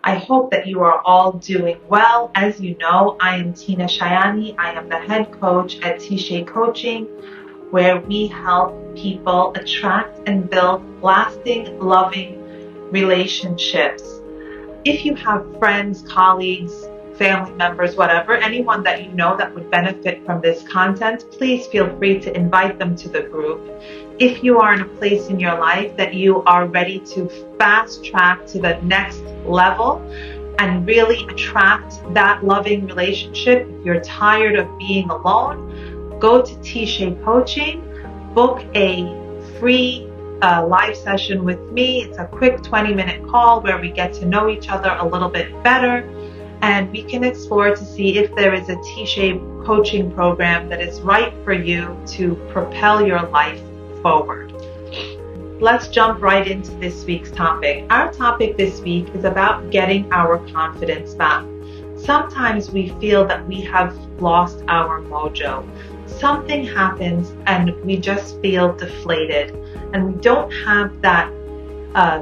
I hope that you are all doing well. As you know, I am Tina Shayani. I am the head coach at Tisha Coaching, where we help people attract and build lasting, loving relationships. If you have friends, colleagues, family members, whatever, anyone that you know that would benefit from this content, please feel free to invite them to the group. If you are in a place in your life that you are ready to fast track to the next level and really attract that loving relationship, if you're tired of being alone, go to Tisha Coaching, book a free live session with me. It's a quick 20-minute call where we get to know each other a little bit better, and we can explore to see if there is a T-shaped coaching program that is right for you to propel your life forward. Let's jump right into this week's topic. Our topic this week is about getting our confidence back. Sometimes we feel that we have lost our mojo. Something happens and we just feel deflated, and we don't have that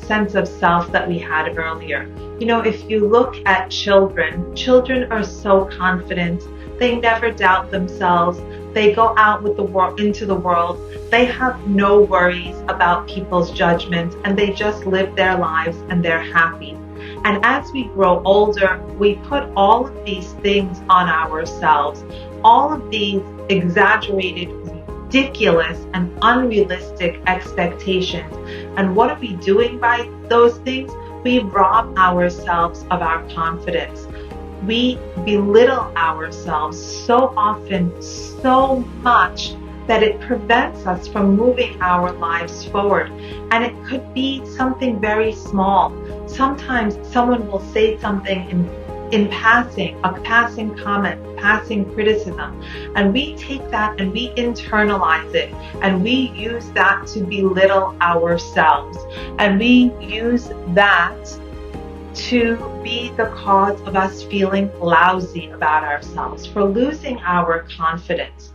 sense of self that we had earlier. You know, if you look at children are so confident. They never doubt themselves. They go out with the world, into the world. They have no worries about people's judgment, and they just live their lives and they're happy. And as we grow older, we put all of these things on ourselves, all of these exaggerated, ridiculous, and unrealistic expectations. And what are we doing by those things? We rob ourselves of our confidence. We belittle ourselves so often, so much, that it prevents us from moving our lives forward. And it could be something very small. Sometimes someone will say something in passing, a passing comment, passing criticism, and we take that and we internalize it, and we use that to belittle ourselves, and we use that to be the cause of us feeling lousy about ourselves, for losing our confidence,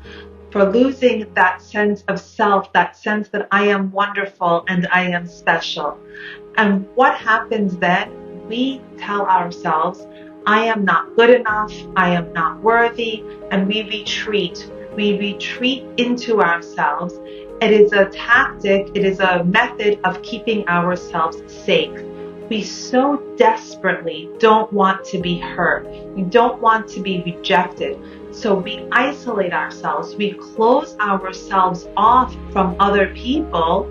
for losing that sense of self, that sense that I am wonderful and I am special. And what happens then? We tell ourselves, I am not good enough, I am not worthy, and we retreat. We retreat into ourselves. It is a tactic, it is a method of keeping ourselves safe. We so desperately don't want to be hurt. We don't want to be rejected. So we isolate ourselves. We close ourselves off from other people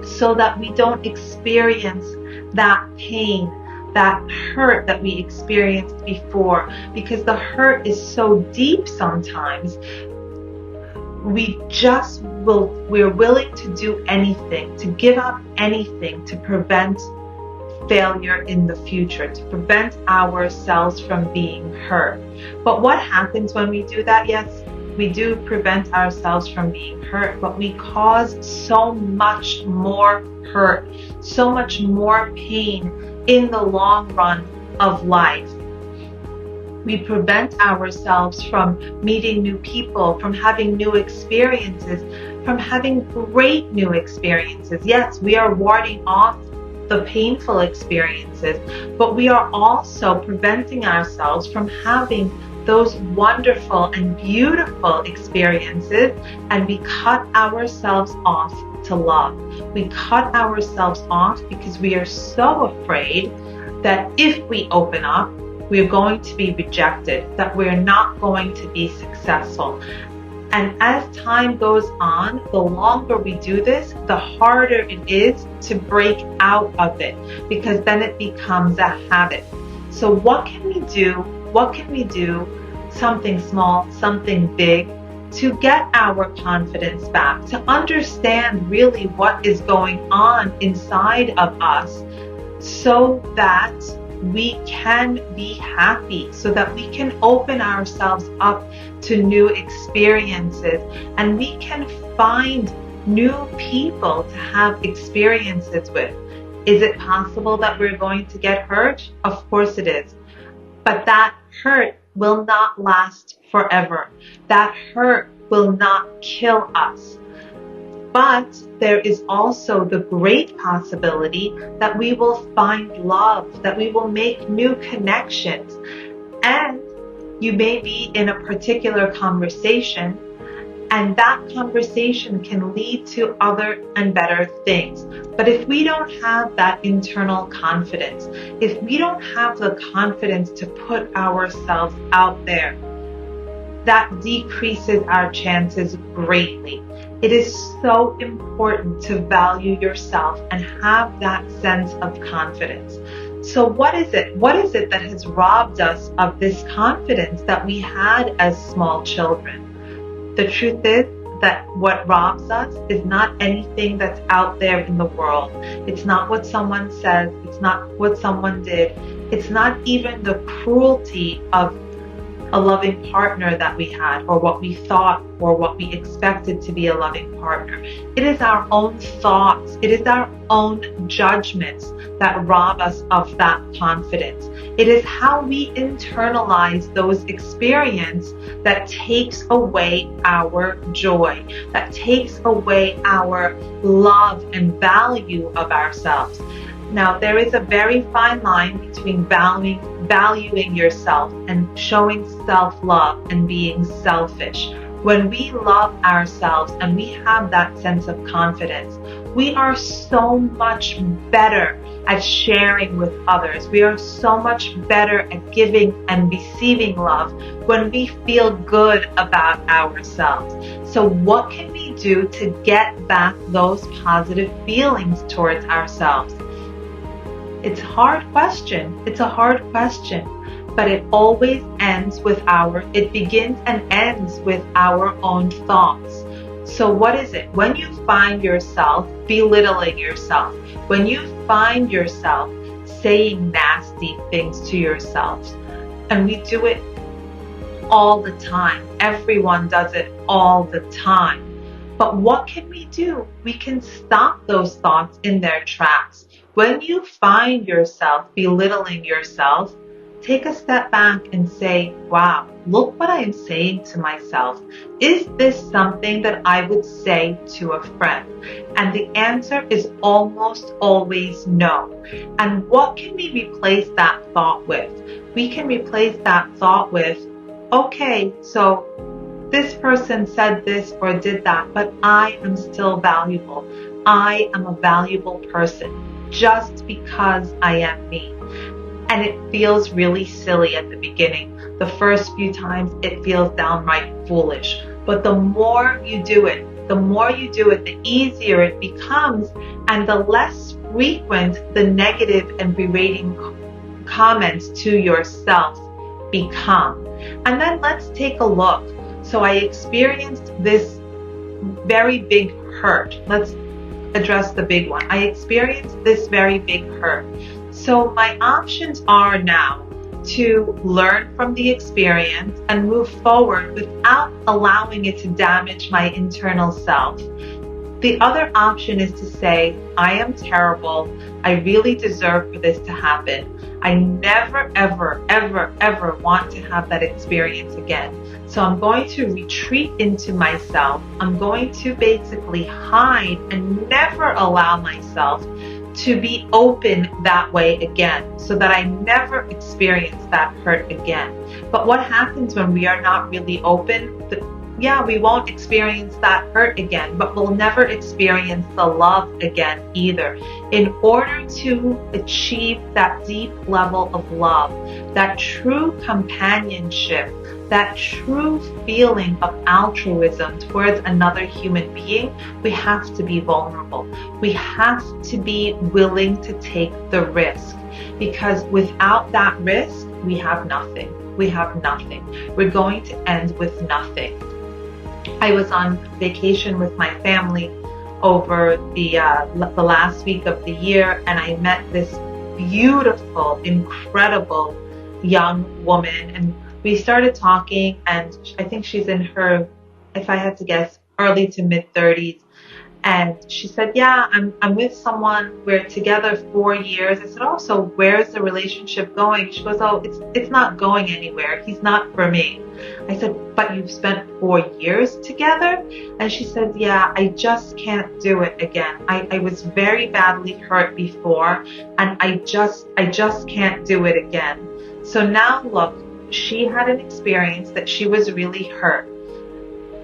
so that we don't experience that pain, that hurt that we experienced before. Because the hurt is so deep sometimes, we're willing to do anything, to give up anything to prevent failure in the future, to prevent ourselves from being hurt. But what happens when we do that? Yes, we do prevent ourselves from being hurt, but we cause so much more hurt, so much more pain in the long run of life. We prevent ourselves from meeting new people, from having new experiences, from having great new experiences. Yes, we are warding off the painful experiences, but we are also preventing ourselves from having those wonderful and beautiful experiences, and we cut ourselves off to love. We cut ourselves off because we are so afraid that if we open up, we're going to be rejected, that we're not going to be successful. And as time goes on, the longer we do this, the harder it is to break out of it, because then it becomes a habit. So what can we do? What can we do? Something small, something big, to get our confidence back, to understand really what is going on inside of us, so that we can be happy, so that we can open ourselves up to new experiences, and we can find new people to have experiences with. Is it possible that we're going to get hurt? Of course it is. But that hurt will not last forever. That hurt will not kill us. But there is also the great possibility that we will find love, that we will make new connections. And you may be in a particular conversation, and that conversation can lead to other and better things. But if we don't have that internal confidence, if we don't have the confidence to put ourselves out there, that decreases our chances greatly. It is so important to value yourself and have that sense of confidence. So what is it? What is it that has robbed us of this confidence that we had as small children? The truth is that what robs us is not anything that's out there in the world. It's not what someone says. It's not what someone did. It's not even the cruelty of a loving partner that we had, or what we thought, or what we expected to be a loving partner. It is our own thoughts. It is our own judgments that rob us of that confidence. It is how we internalize those experiences that takes away our joy, that takes away our love and value of ourselves. Now, there is a very fine line between valuing yourself and showing self-love and being selfish. When we love ourselves and we have that sense of confidence, we are so much better at sharing with others. We are so much better at giving and receiving love when we feel good about ourselves. So what can we do to get back those positive feelings towards ourselves? It's a hard question. It's a hard question, but it always it begins and ends with our own thoughts. So what is it? When you find yourself belittling yourself, when you find yourself saying nasty things to yourself, and we do it all the time. Everyone does it all the time. But what can we do? We can stop those thoughts in their tracks. When you find yourself belittling yourself, take a step back and say, wow, look what I am saying to myself. Is this something that I would say to a friend? And the answer is almost always no. And what can we replace that thought with? We can replace that thought with, okay, so this person said this or did that, but I am still valuable. I am a valuable person just because I am me. And it feels really silly at the beginning. The first few times it feels downright foolish. But the more you do it, the easier it becomes, and the less frequent the negative and berating comments to yourself become. And then let's take a look. So I experienced this very big hurt. Let's address the big one. I experienced this very big hurt. So my options are now to learn from the experience and move forward without allowing it to damage my internal self. The other option is to say, I am terrible. I really deserve for this to happen. I never, ever, ever, ever want to have that experience again. So I'm going to retreat into myself. I'm going to basically hide and never allow myself to be open that way again, so that I never experience that hurt again. But what happens when we are not really open? We won't experience that hurt again, but we'll never experience the love again either. In order to achieve that deep level of love, that true companionship, that true feeling of altruism towards another human being, we have to be vulnerable. We have to be willing to take the risk, because without that risk, we have nothing. We have nothing. We're going to end with nothing. I was on vacation with my family over the last week of the year, and I met this beautiful, incredible young woman, and we started talking, and I think she's in her, if I had to guess, early to mid 30s. And she said, yeah, I'm with someone. We're together 4 years. I said, oh, so where's the relationship going? She goes, oh, it's not going anywhere. He's not for me. I said, but you've spent 4 years together? And she said, yeah, I just can't do it again. I was very badly hurt before, and I just can't do it again. So now look, she had an experience that she was really hurt.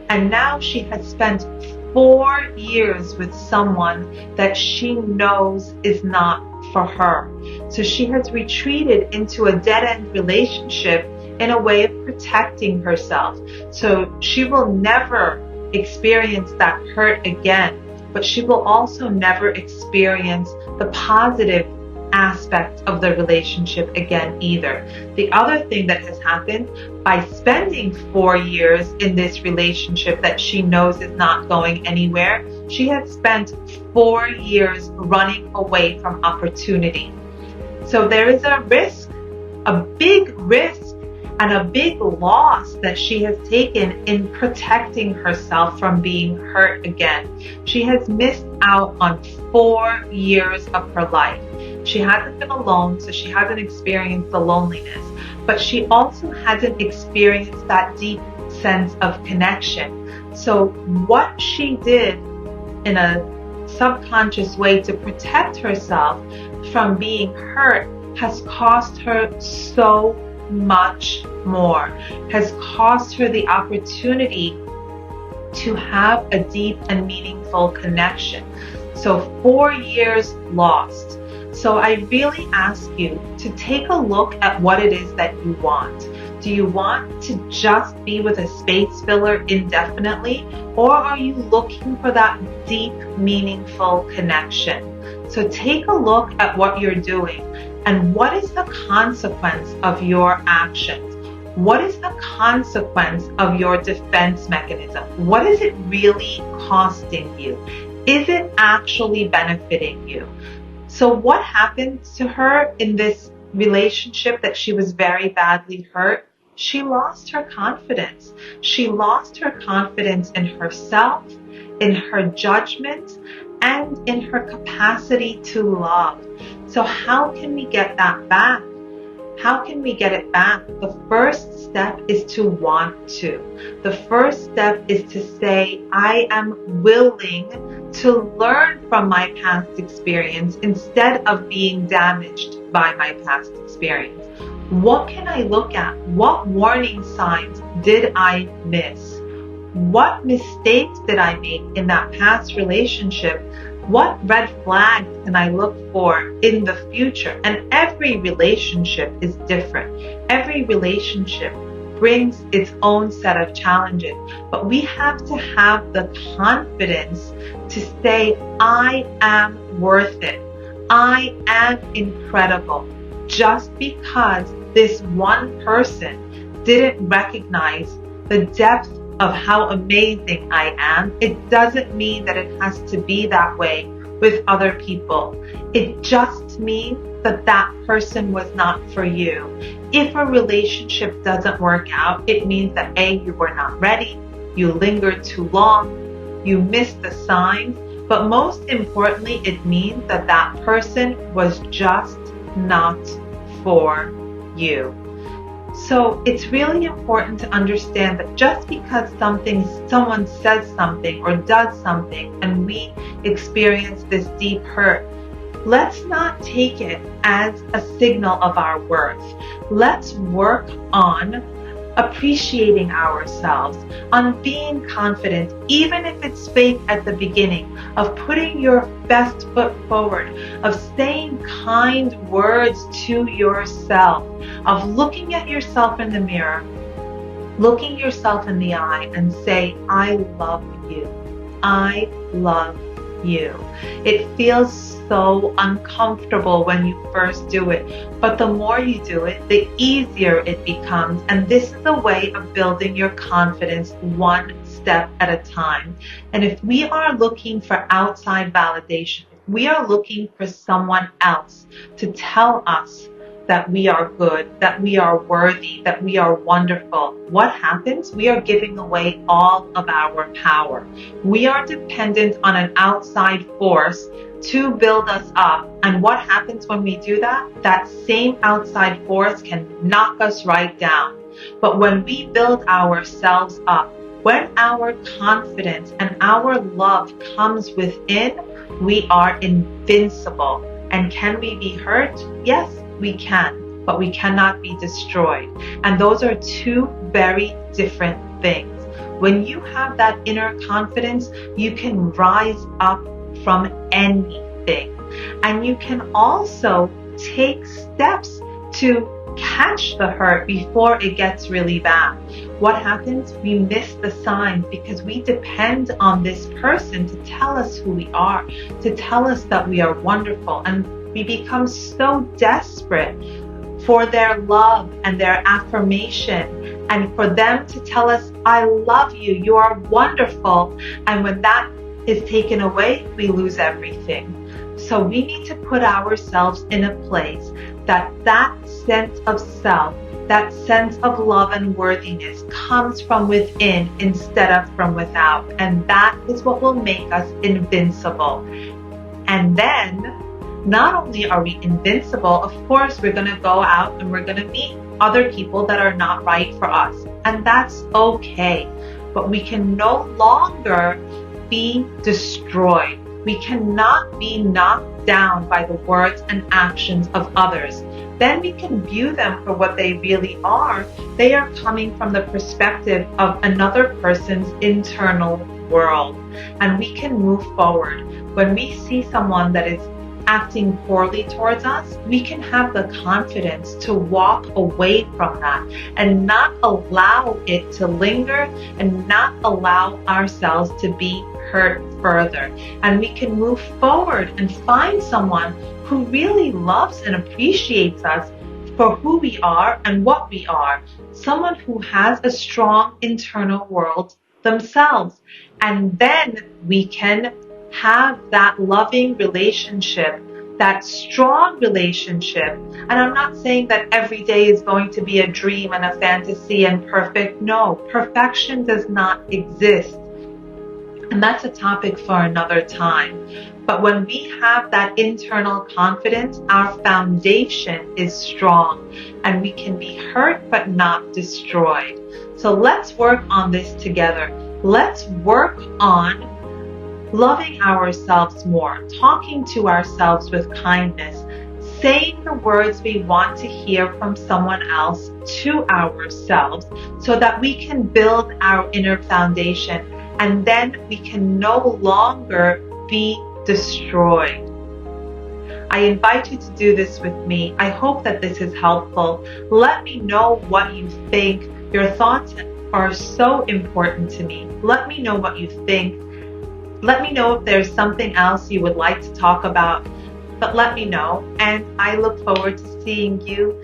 And now she has spent 4 years with someone that she knows is not for her. So she has retreated into a dead-end relationship in a way of protecting herself. So she will never experience that hurt again, but she will also never experience the positive aspect of the relationship again either. The other thing that has happened, by spending 4 years in this relationship that she knows is not going anywhere, she has spent 4 years running away from opportunity. So there is a risk, a big risk, and a big loss that she has taken in protecting herself from being hurt again. She has missed out on 4 years of her life. She hasn't been alone, so she hasn't experienced the loneliness, but she also hasn't experienced that deep sense of connection. So what she did in a subconscious way to protect herself from being hurt has cost her so much more, has cost her the opportunity to have a deep and meaningful connection. So 4 years lost. So I really ask you to take a look at what it is that you want. Do you want to just be with a space filler indefinitely, or are you looking for that deep, meaningful connection? So take a look at what you're doing and what is the consequence of your actions? What is the consequence of your defense mechanism? What is it really costing you? Is it actually benefiting you? So what happened to her in this relationship that she was very badly hurt? She lost her confidence. She lost her confidence in herself, in her judgment, and in her capacity to love. So how can we get that back? How can we get it back? The first step is to want to. The first step is to say, I am willing to learn from my past experience instead of being damaged by my past experience. What can I look at? What warning signs did I miss? What mistakes did I make in that past relationship? What red flags can I look for in the future? And every relationship is different. Every relationship brings its own set of challenges. But we have to have the confidence to say, I am worth it. I am incredible. Just because this one person didn't recognize the depth of how amazing I am, it doesn't mean that it has to be that way with other people. It just means that that person was not for you. If a relationship doesn't work out, it means that A, you were not ready, you lingered too long, you missed the signs, but most importantly, it means that that person was just not for you. So it's really important to understand that just because someone says something or does something and we experience this deep hurt, let's not take it as a signal of our worth. Let's work on appreciating ourselves, on being confident, even if it's fake at the beginning, of putting your best foot forward, of saying kind words to yourself, of looking at yourself in the mirror, looking yourself in the eye and say, I love you. I love you. It feels so uncomfortable when you first do it, but the more you do it, the easier it becomes. And this is a way of building your confidence one step at a time. And if we are looking for outside validation, if we are looking for someone else to tell us that we are good, that we are worthy, that we are wonderful, what happens? We are giving away all of our power. We are dependent on an outside force to build us up. And what happens when we do that? That same outside force can knock us right down. But when we build ourselves up, when our confidence and our love comes within, we are invincible. And can we be hurt? Yes, we can, but we cannot be destroyed. And those are two very different things. When you have that inner confidence, you can rise up from anything. And you can also take steps to catch the hurt before it gets really bad. What happens? We miss the signs because we depend on this person to tell us who we are, to tell us that we are wonderful, and we become so desperate for their love and their affirmation and for them to tell us, I love you, you are wonderful. And when that is taken away, we lose everything. So we need to put ourselves in a place that sense of self, that sense of love and worthiness comes from within instead of from without. And that is what will make us invincible. And then not only are we invincible, of course, we're going to go out and we're going to meet other people that are not right for us. And that's okay. But we can no longer be destroyed. We cannot be knocked down by the words and actions of others. Then we can view them for what they really are. They are coming from the perspective of another person's internal world. And we can move forward. When we see someone that is acting poorly towards us, we can have the confidence to walk away from that and not allow it to linger and not allow ourselves to be hurt further. And we can move forward and find someone who really loves and appreciates us for who we are and what we are. Someone who has a strong internal world themselves. And then we can have that loving relationship, that strong relationship. And I'm not saying that every day is going to be a dream and a fantasy and perfect. No, perfection does not exist. And that's a topic for another time. But when we have that internal confidence, our foundation is strong and we can be hurt but not destroyed. So let's work on this together. Let's work on loving ourselves more, talking to ourselves with kindness, saying the words we want to hear from someone else to ourselves so that we can build our inner foundation and then we can no longer be destroyed. I invite you to do this with me. I hope that this is helpful. Let me know what you think. Your thoughts are so important to me. Let me know what you think. Let me know if there's something else you would like to talk about, but let me know, and I look forward to seeing you